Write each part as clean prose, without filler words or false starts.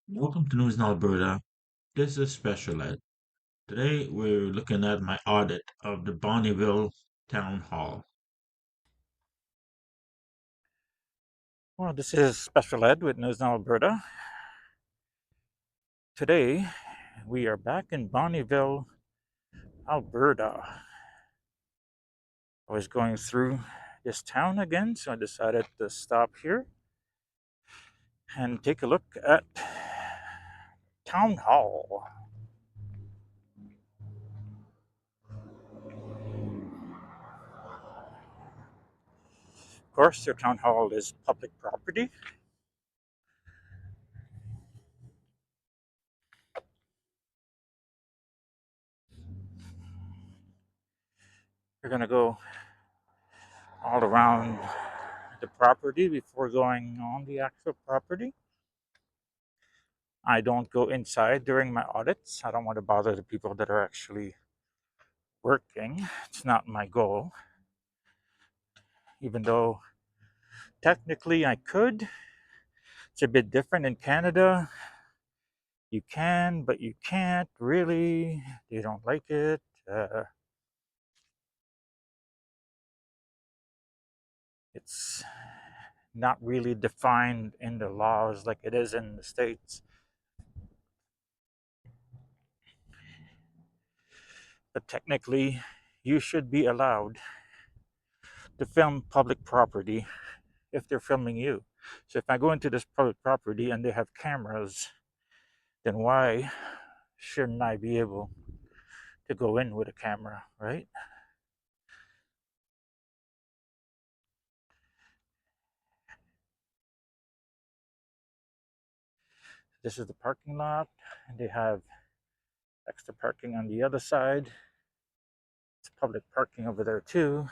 Welcome to News in Alberta. This is Special Ed. Today we're looking at my audit of the Bonnyville Town Hall. Well, this is Special Ed with News Now Alberta. Today, we are back in Bonnyville, Alberta. I was going through this town again, so I decided to stop here and take a look at Town Hall. Of course, your Town Hall is public property. We're going to go all around the property before going on the actual property. I don't go inside during my audits. I don't want to bother the people that are actually working. It's not my goal, even though technically I could. It's a bit different in Canada. You can, but you can't really. They don't like it. Uh, it's not really defined in the laws like it is in the States. But technically, you should be allowed to film public property if they're filming you. So if I go into this public property and they have cameras, then why shouldn't I be able to go in with a camera, right? This is the parking lot, and they have extra parking on the other side. It's public parking over there too.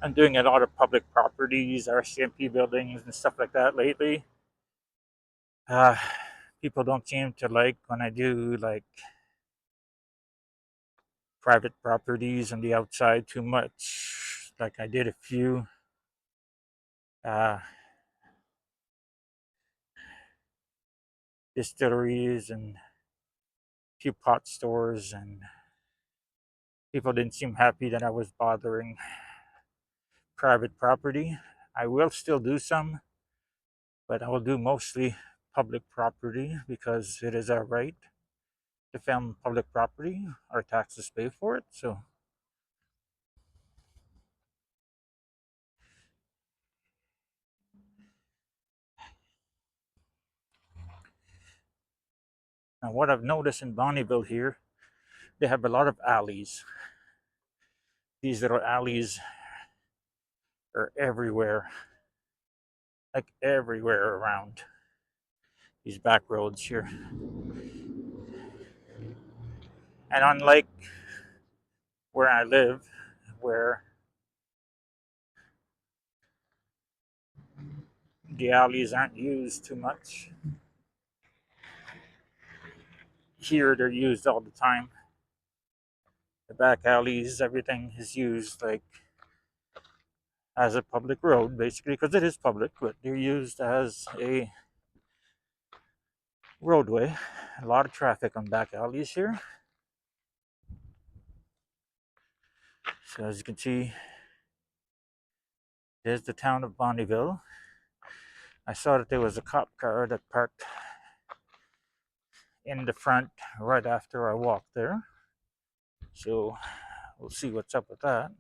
I'm doing a lot of public properties, RCMP buildings, and stuff like that lately. Uh, People don't seem to like when I do like private properties on the outside too much. Like I did a few uh, distilleries and a few pot stores, and people didn't seem happy that I was bothering private property. I will still do some, but I will do mostly public property because it is our right to film public property. Our taxes pay for it. So now what I've noticed in Bonnyville here, they have a lot of alleys. These little alleys are everywhere, like everywhere around these back roads here. And unlike where I live, where the alleys aren't used too much, here they're used all the time. The back alleys, everything is used like as a public road, basically, because it is public, but they're used as a roadway. A lot of traffic on back alleys here. So as you can see, there's the town of Bonnyville. I saw that there was a cop car that parked in the front right after I walked there. So we'll see what's up with that.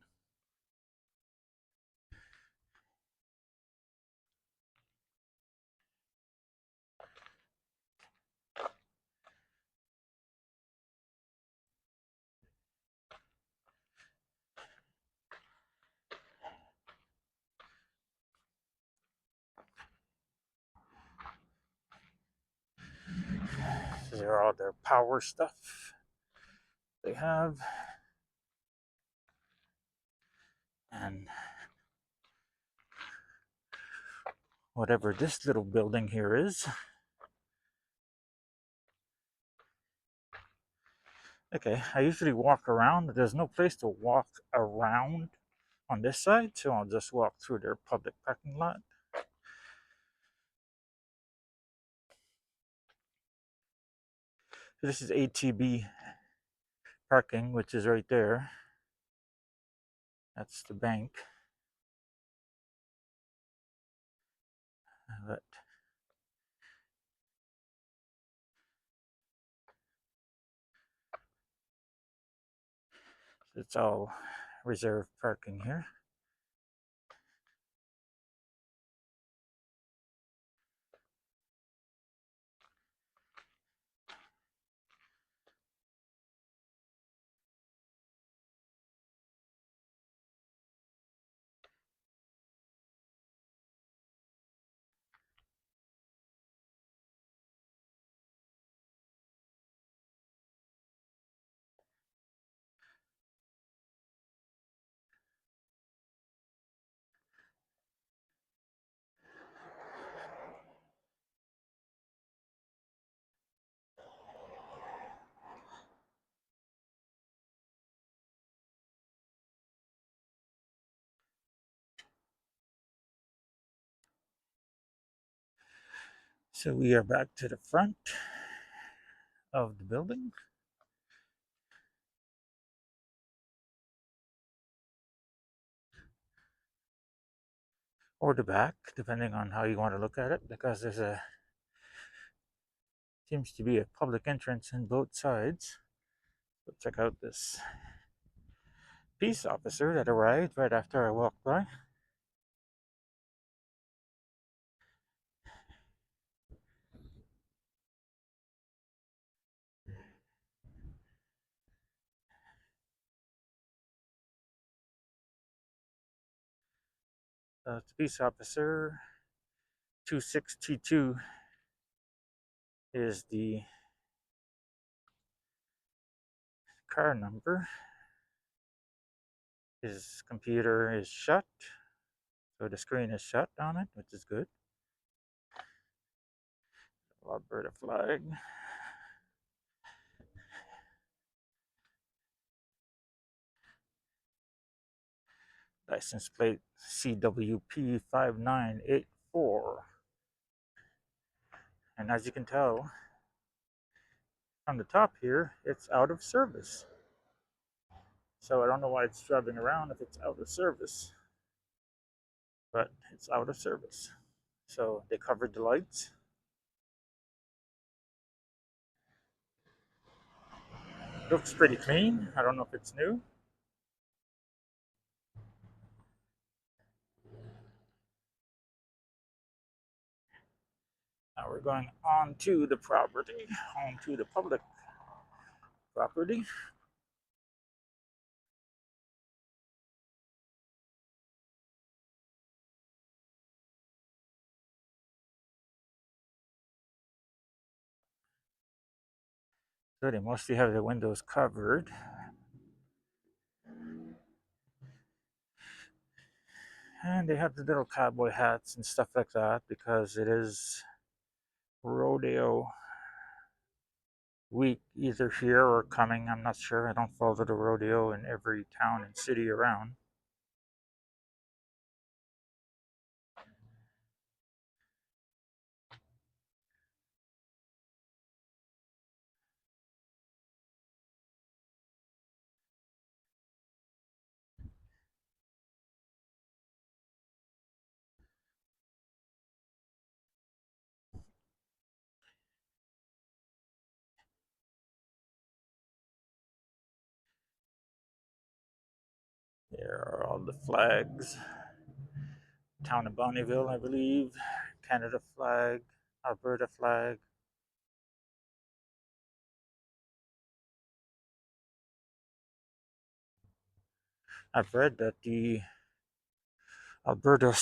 These are all their power stuff they have. And whatever this little building here is. Okay, I usually walk around, but there's no place to walk around on this side, so I'll just walk through their public parking lot. So this is ATB parking, which is right there. That's the bank. But it's all reserved parking here. So we are back to the front of the building. Or the back, depending on how you want to look at it, because there's a seems to be a public entrance in both sides. So check out this peace officer that arrived right after I walked by. The peace officer 2622 is the car number. His computer is shut, so the screen is shut on it, which is good. Alberta flag. License plate CWP 5984. And as you can tell on the top here, it's out of service. So I don't know why it's driving around if it's out of service, but it's out of service. So they covered the lights. Looks pretty clean. I don't know if it's new. Now we're going on to the property, on to the public property. So they mostly have the windows covered. And they have the little cowboy hats and stuff like that because it is rodeo week either here or coming. I'm not sure. I don't follow the rodeo in every town and city around. There are all the flags. Town of Bonnyville, I believe. Canada flag, Alberta flag. I've read that the Alberta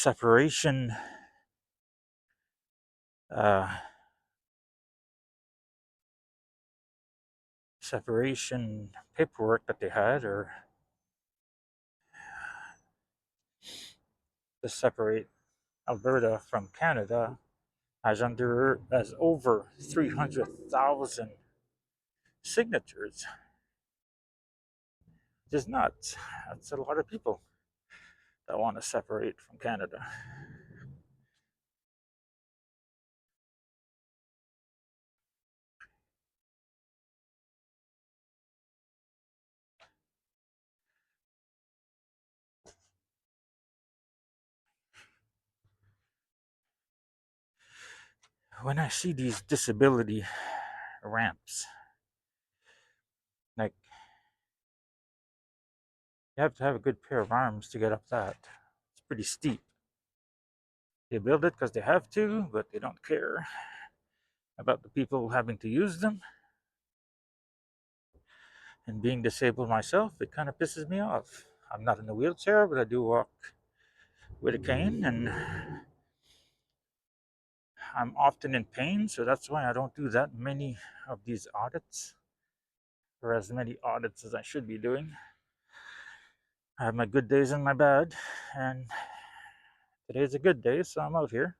uh, separation paperwork that they had, or to separate Alberta from Canada has over 300,000 signatures. Just nuts. That's a lot of people that want to separate from Canada. When I see these disability ramps, like you have to have a good pair of arms to get up that. It's pretty steep. They build it because they have to, but they don't care about the people having to use them. And being disabled myself, it kind of pisses me off. I'm not in a wheelchair, but I do walk with a cane, and I'm often in pain, so that's why I don't do that many of these audits, or as many audits as I should be doing. I have my good days and my bad, and today's a good day, so I'm out here.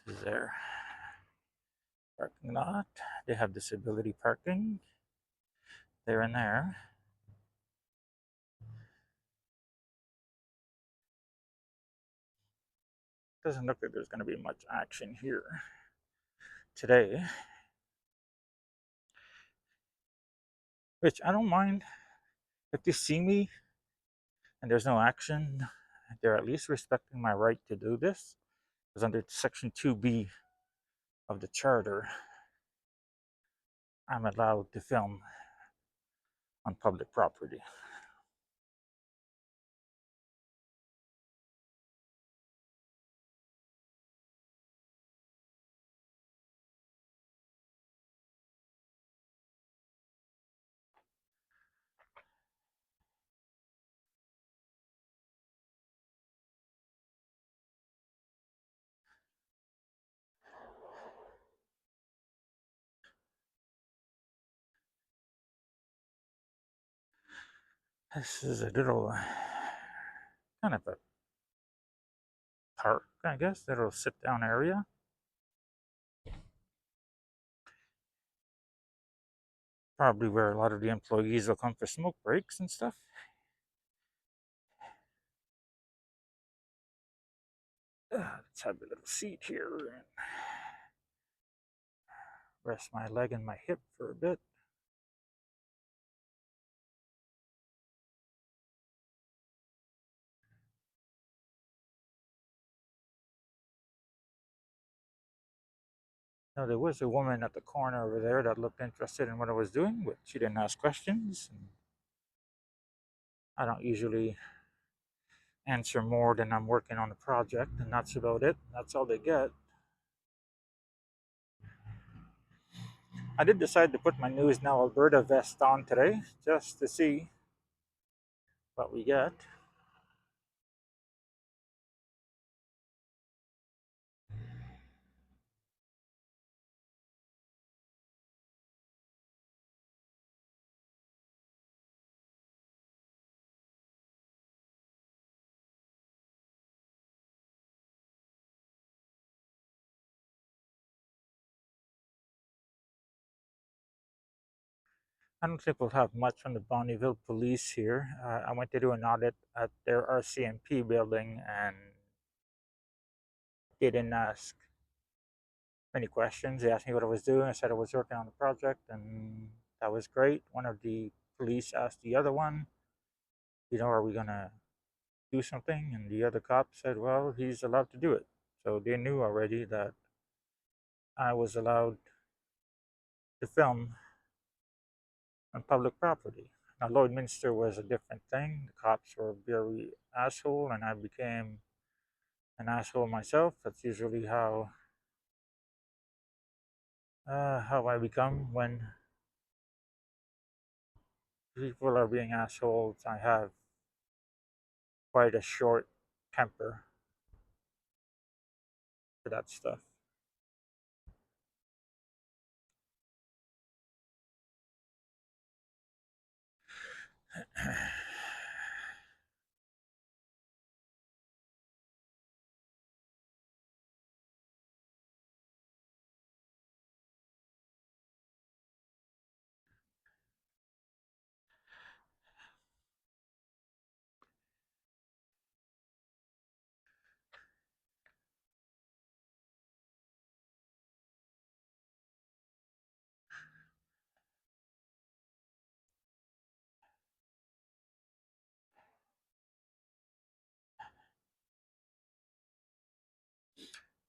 This is their parking lot. They have disability parking. They're in there. Doesn't look like there's going to be much action here today, which I don't mind. If they see me and there's no action, they're at least respecting my right to do this. Because under Section 2B of the Charter, I'm allowed to film on public property. This is a little kind of a park, I guess, little sit down area. Probably where a lot of the employees will come for smoke breaks and stuff. Let's have a little seat here and rest my leg and my hip for a bit. Now, there was a woman at the corner over there that looked interested in what I was doing, but she didn't ask questions. And I don't usually answer more than I'm working on the project, and that's about it. That's all they get. I did decide to put my News Now Alberta vest on today just to see what we get. I don't think we'll have much from the Bonnyville police here. I went to do an audit at their RCMP building, and they didn't ask many questions. They asked me what I was doing. I said I was working on the project, and that was great. One of the police asked the other one, are we going to do something? And the other cop said, well, he's allowed to do it. So they knew already that I was allowed to film on public property. Now, Lloydminster was a different thing. The cops were very asshole, and I became an asshole myself. That's usually how I become when people are being assholes. I have quite a short temper. for that stuff.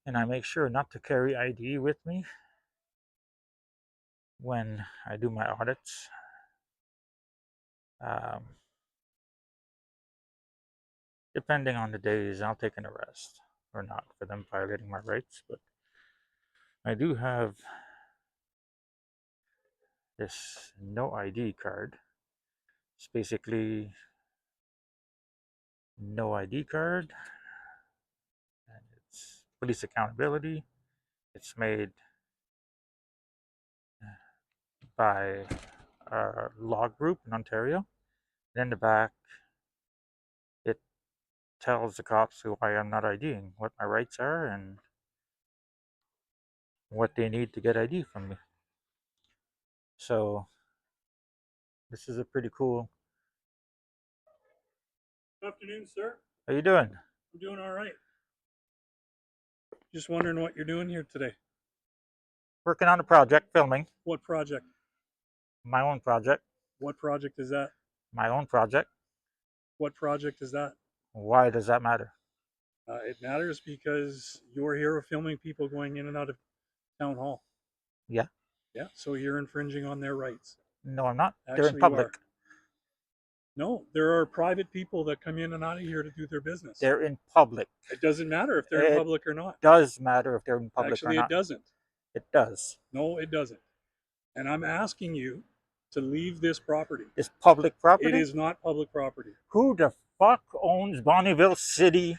And I make sure not to carry ID with me when I do my audits. Um, Depending on the days, I'll take an arrest or not for them violating my rights. But I do have this no ID card. It's basically no ID card, and it's police accountability. It's made by a law group in Ontario. And in the back, it tells the cops who I am not IDing, what my rights are, and what they need to get ID from me. So this is a pretty cool. Good afternoon, sir. How you doing? I'm doing all right. Just wondering what you're doing here today. Working on a project, filming What project? my own project. What project is that? My own project. What project is that? Why does that matter? It matters because you're here filming people going in and out of town hall. Yeah. Yeah, so you're infringing on their rights. No, I'm not. They're in Actually, you public. are. No, there are private people that come in and out of here to do their business. They're in public. It doesn't matter if they're in It public or not. does matter if they're in public Actually, or it not. doesn't. It does. No, it doesn't. And I'm asking you to leave this property. It's public property. It is not public property. Who the fuck owns Bonnyville City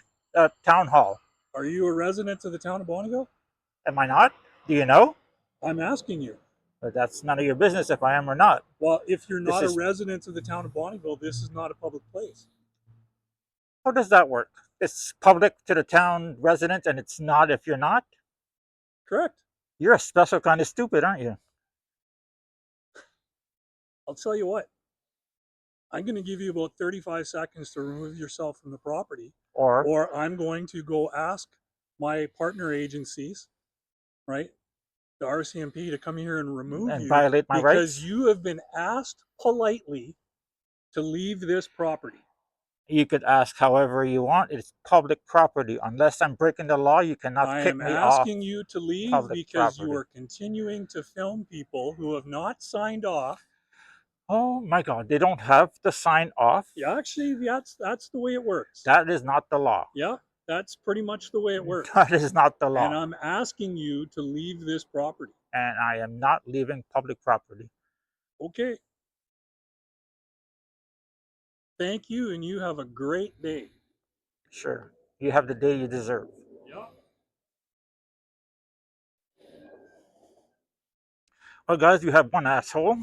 Town Hall? Are you a resident of the town of Bonnyville? Am I not? Do you know? I'm asking you. But that's none of your business if I am or not. Well, if you're not This a is- resident of the town of Bonnyville, this is not a public place. How does that work? It's public to the town residents and it's not if you're not? Correct. You're a special kind of stupid, aren't you? I'll tell you what. I'm going to give you about 35 seconds to remove yourself from the property, or I'm going to go ask my partner agencies, right, the RCMP, to come here and remove and you violate my because rights? you have been asked politely to leave this property. You could ask however you want. It's public property. Unless I'm breaking the law, you cannot I kick am me off. asking you to leave public because you property. are continuing to film people who have not signed off. Oh my God, they don't have to sign off? Yeah, actually, that's the way it works. That is not the law. Yeah, that's pretty much the way it works. That is not the law. And I'm asking you to leave this property. And I am not leaving public property. Okay. Thank you, and you have a great day. Sure. You have the day you deserve. Yeah. Well, guys, you have one asshole.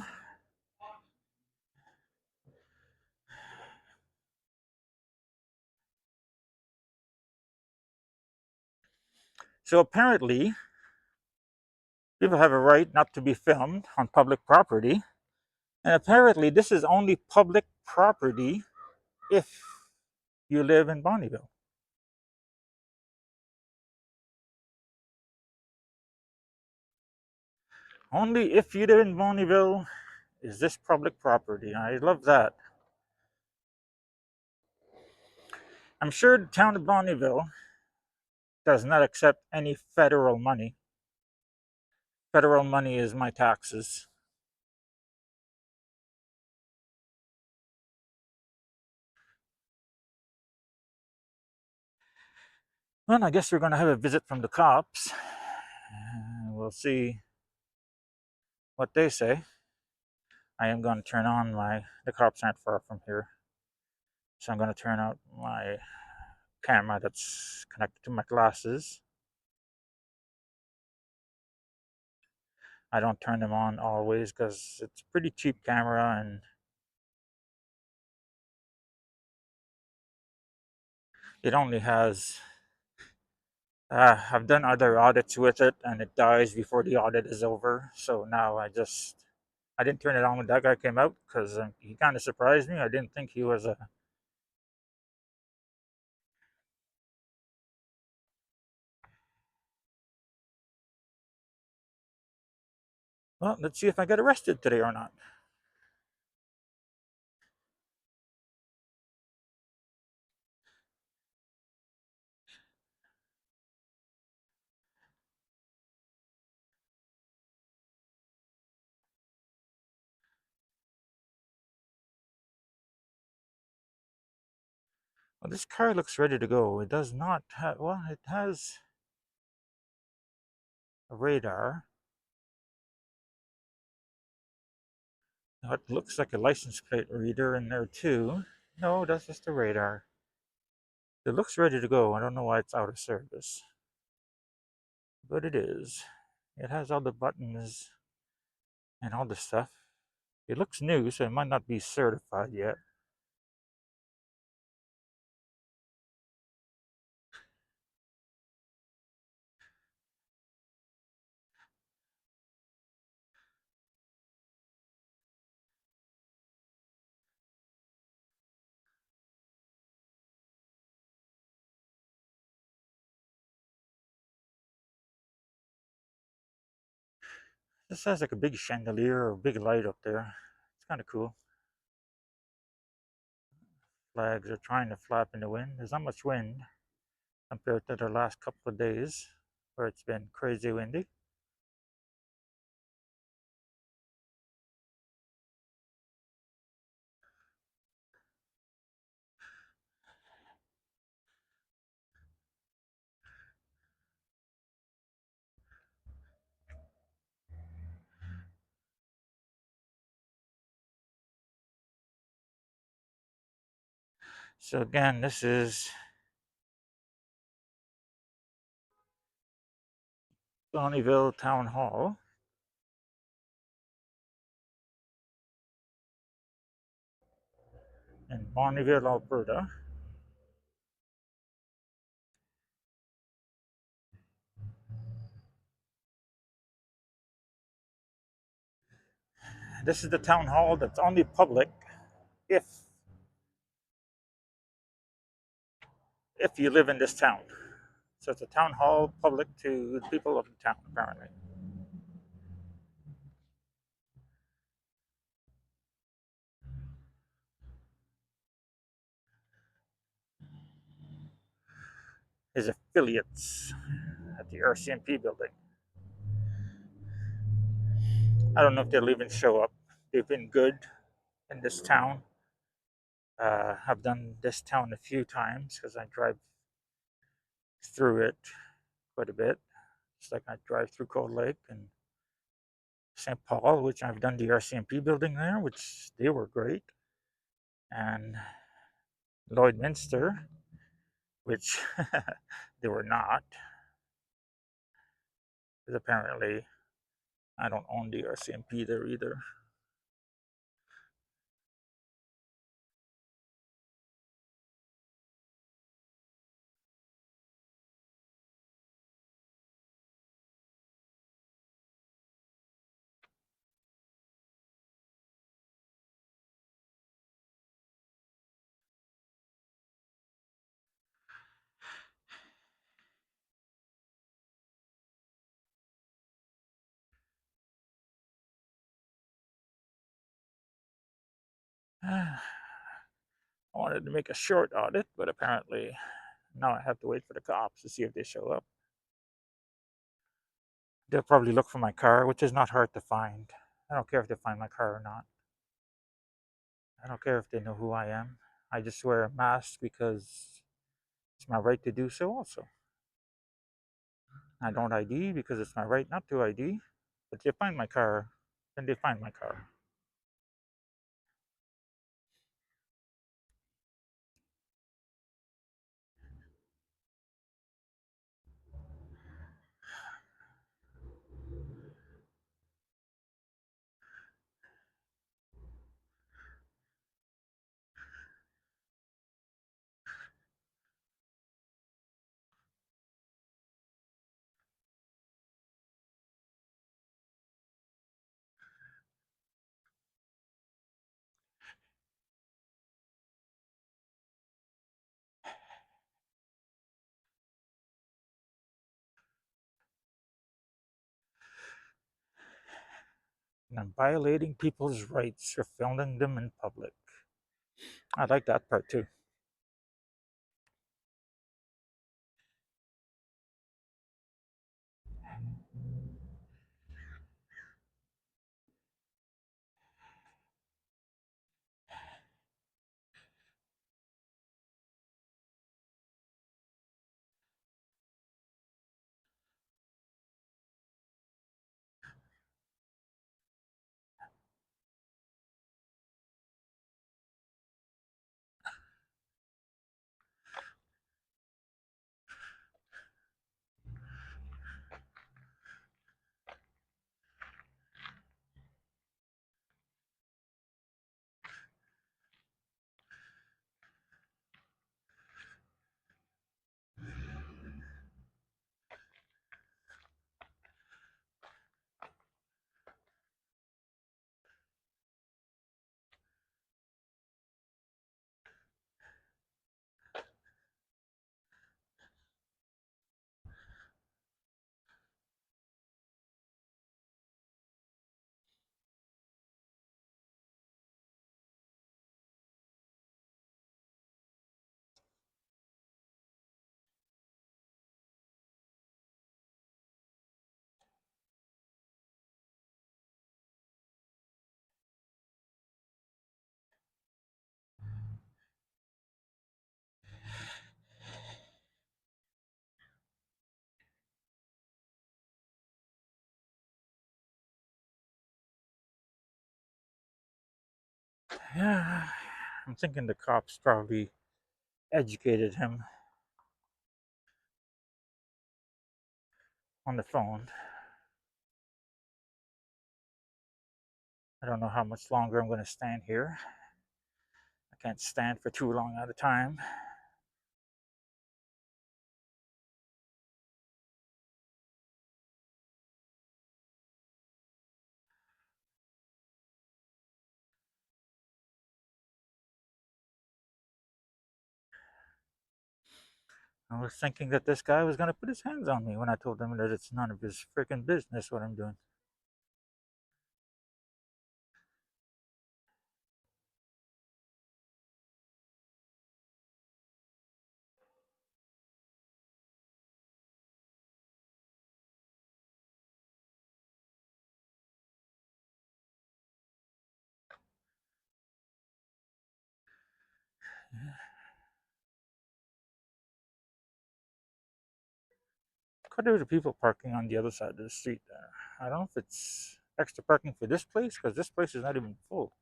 So apparently, people have a right not to be filmed on public property. And apparently, this is only public property if you live in Bonnyville. Only if you live in Bonnyville is this public property. I love that. I'm sure the town of Bonnyville does not accept any federal money. Federal money is my taxes. Well, I guess we're going to have a visit from the cops. We'll see what they say. I am going to turn on the cops aren't far from here. So I'm going to turn out my camera that's connected to my glasses. I don't turn them on always because it's a pretty cheap camera, and it only has. I've done other audits with it, and it dies before the audit is over. So now I didn't turn it on when that guy came out because he kind of surprised me. I didn't think he was a. Well, let's see if I get arrested today or not. Well, this car looks ready to go. It does not have. Well, it has a radar. It looks like a license plate reader in there too. No, that's just a radar. It looks ready to go. I don't know why it's out of service, but it is. It has all the buttons and all the stuff. It looks new, so it might not be certified yet. This has like a big chandelier or big light up there. It's kind of cool. Flags are trying to flap in the wind. There's not much wind compared to the last couple of days where it's been crazy windy. So again, this is Bonnyville Town Hall in Bonnyville, Alberta. This is the town hall that's only public if if you live in this town. So it's a town hall public to the people of the town, apparently. His affiliates at the RCMP building. I don't know if they'll even show up. They've been good in this town. I've done this town a few times because I drive through it quite a bit. It's like I drive through Cold Lake and St. Paul, which I've done the RCMP building there, which they were great, and Lloydminster, which they were not, because apparently I don't own the RCMP there either. I wanted to make a short audit, but apparently now I have to wait for the cops to see if they show up. They'll probably look for my car, which is not hard to find. I don't care if they find my car or not. I don't care if they know who I am. I just wear a mask because it's my right to do so also. I don't ID because it's my right not to ID. But if they find my car, then they find my car. And I'm violating people's rights for filming them in public. I like that part too. Yeah, I'm thinking the cops probably educated him on the phone. I don't know how much longer I'm going to stand here. I can't stand for too long at a time. I was thinking that this guy was going to put his hands on me when I told him that it's none of his freaking business what I'm doing. Quite a bit of people parking on the other side of the street there. I don't know if it's extra parking for this place because this place is not even full.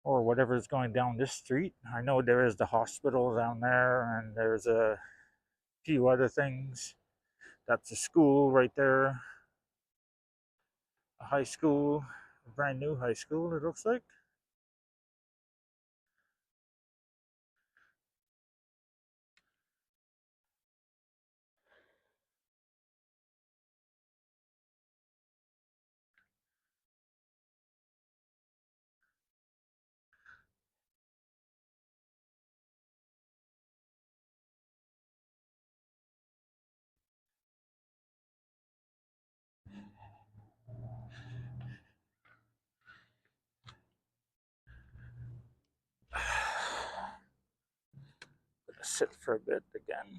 Or whatever is going down this street. I know there is the hospital down there and there's a few other things. That's a school right there. A high school. A brand new high school, it looks like. Gonna sit for a bit again.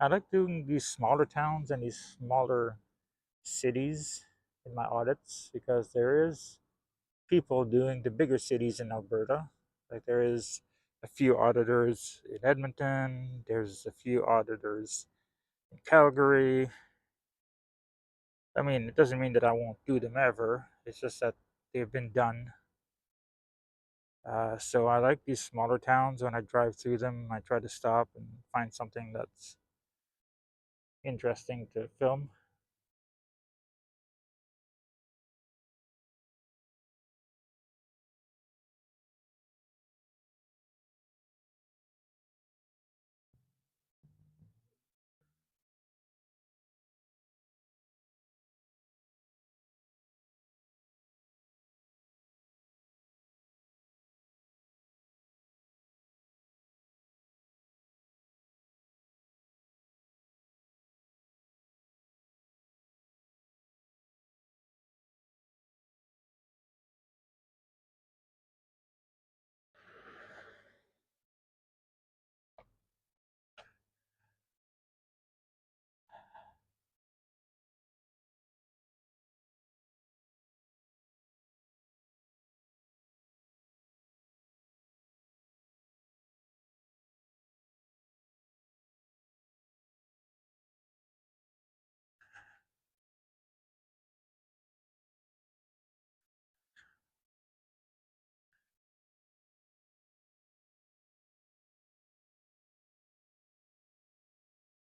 I like doing these smaller towns and these smaller cities in my audits because there is people doing the bigger cities in Alberta. Like there is a few auditors in Edmonton, there's a few auditors in Calgary. I mean, it doesn't mean that I won't do them ever. It's just that they've been done. So I like these smaller towns. When I drive through them, I try to stop and find something that's interesting to film.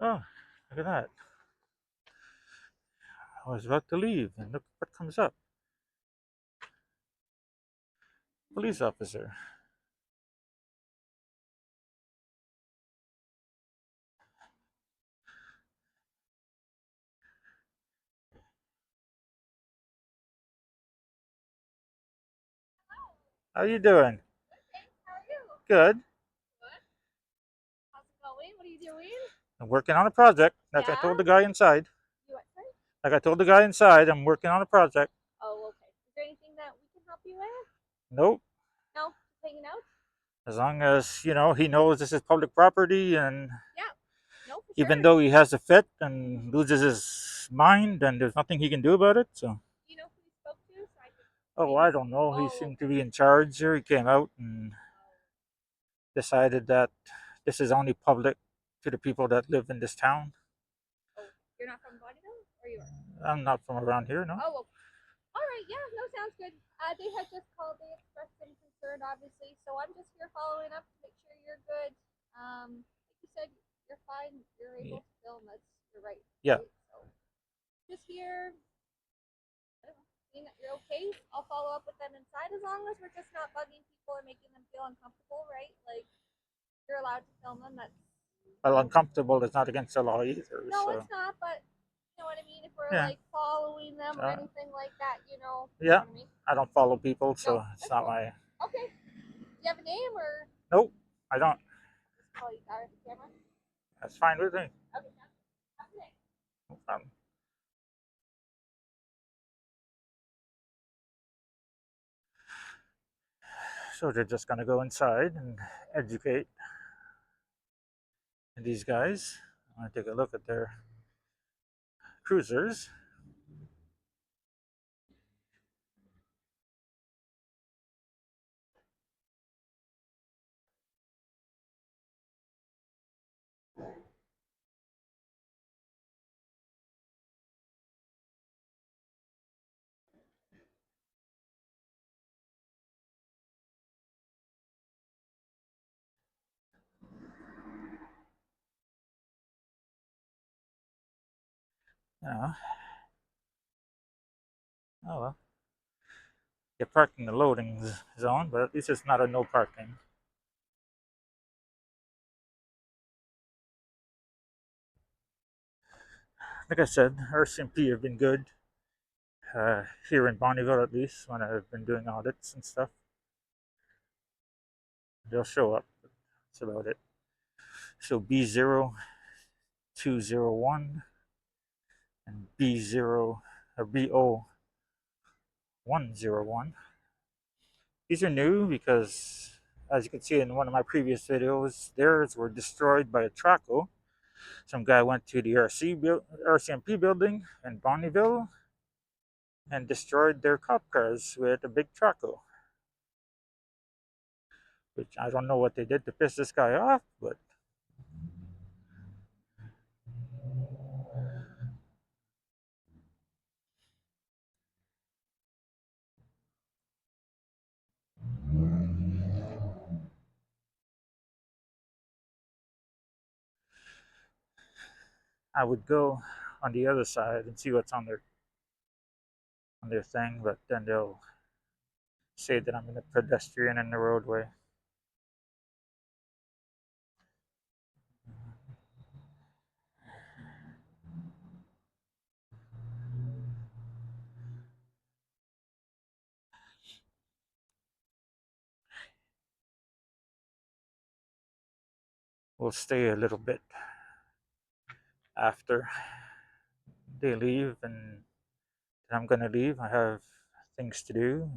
Oh, look at that. I was about to leave, and look what comes up. Police officer. How you doing? How are you? Good. Good. How's it going? What are you doing? I'm working on a project. Like I Yeah? told the guy inside. You what? Sorry? Like I told the guy inside, I'm working on a project. Oh, okay. Is there anything that we can help you with? Nope. No? Just hanging out? As long as, he knows this is public property, and Yeah. No, for even sure. though he has a fit and loses his mind, and there's nothing he can do about it. So, Do you know who you spoke to? So I could oh, maybe I don't know. He Oh, seemed to okay. be in charge here. He came out and decided that this is only public to the people that live in this town. Oh, you're not from Bonnyville? Or you are? I'm not from around here, no. Oh, okay. All right. Yeah, no, sounds good. They had just called. They expressed some concern, obviously. So I'm just here following up to make sure you're good. Like you said, you're fine. You're able to film. You're right. Yeah. Right? So just here. I don't know, seeing that you're okay. I'll follow up with them inside as long as we're just not bugging people and making them feel uncomfortable, right? Like you're allowed to film them. That's Well, uncomfortable is not against the law either. no, So, it's not. But you know what I mean. If we're yeah. like following them or Uh, anything like that, you know Yeah. what I mean. I don't follow people, so No, it's that's not cool. my. Okay. Do you have a name or Nope, I don't. just call you out of the camera? That's fine with me. Okay. Have a name. No problem. So they're just gonna go inside and educate these guys. I want to take a look at their cruisers. Yeah. Oh well. They're parking the loading zone, but at least it's not a no parking. Like I said, RCMP have been good here in Bonnyville, at least when I've been doing audits and stuff. They'll show up. That's about it. So B0201 and B0 or BO101. These are new because, as you can see in one of my previous videos, theirs were destroyed by a traco. Some guy went to the RCMP building in Bonnyville and destroyed their cop cars with a big traco. Which I don't know what they did to piss this guy off, but I would go on the other side and see what's on their thing, but then they'll say that I'm a pedestrian in the roadway. We'll stay a little bit after they leave, and I'm gonna leave. I have things to do.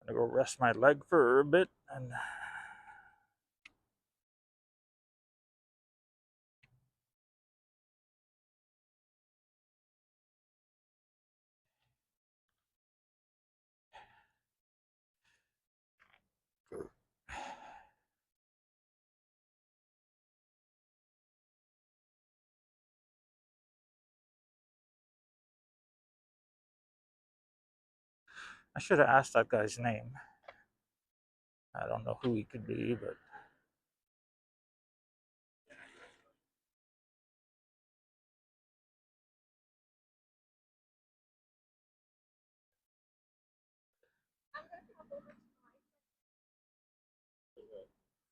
I'm gonna go rest my leg for a bit, and I should have asked that guy's name. I don't know who he could be, but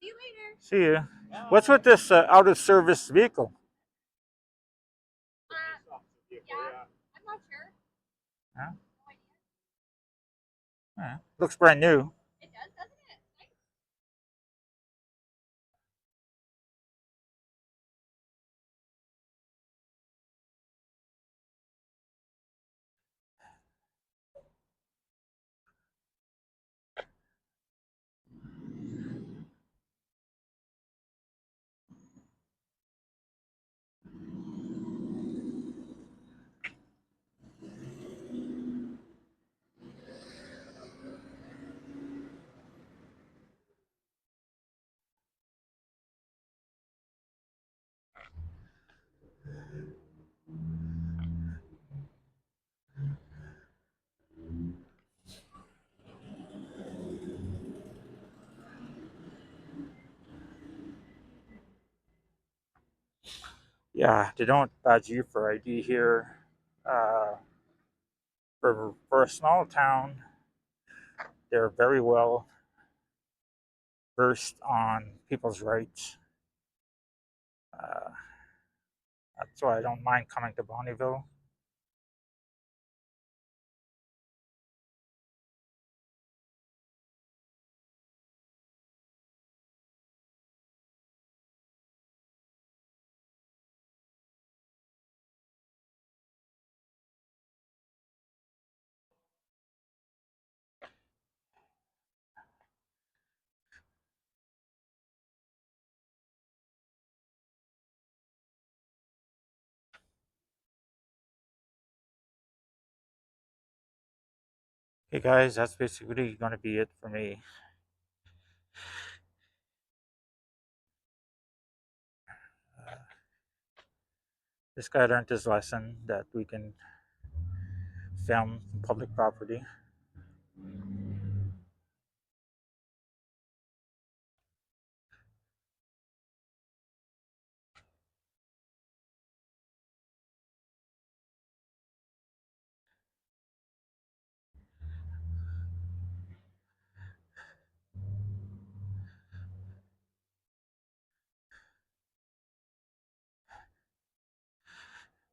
See you later. See you. What's with this out of service vehicle? Yeah, I'm not sure. Huh? No idea. Looks brand new. It does, doesn't it? Nice. Yeah, they don't badge you for ID here. For a small town, they're very well versed on people's rights. Uh, that's why I don't mind coming to Bonnyville. Hey guys, that's basically going to be it for me. This guy learned his lesson that we can film public property.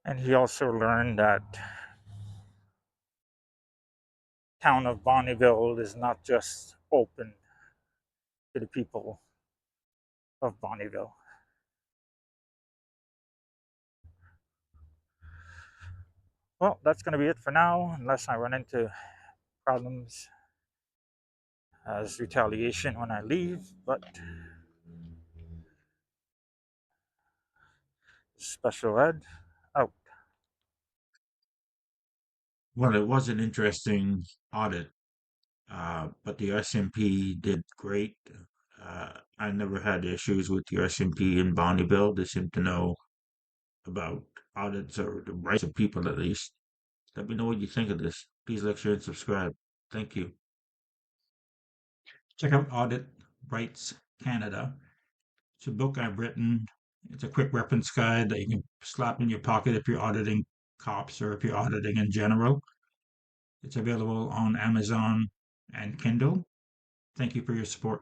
And he also learned that town of Bonnyville is not just open to the people of Bonnyville. Well, that's going to be it for now, unless I run into problems as retaliation when I leave. But special ed out. Well, it was an interesting audit, but the SMP did great. I never had issues with the SMP in Bonnyville. They seem to know about audits or the rights of people at least. Let me know what you think of this. Please like, share, and subscribe. Thank you. Check out Audit Rights Canada. It's a book I've written. It's a quick reference guide that you can slap in your pocket if you're auditing cops or if you're auditing in general. It's available on Amazon and Kindle. Thank you for your support.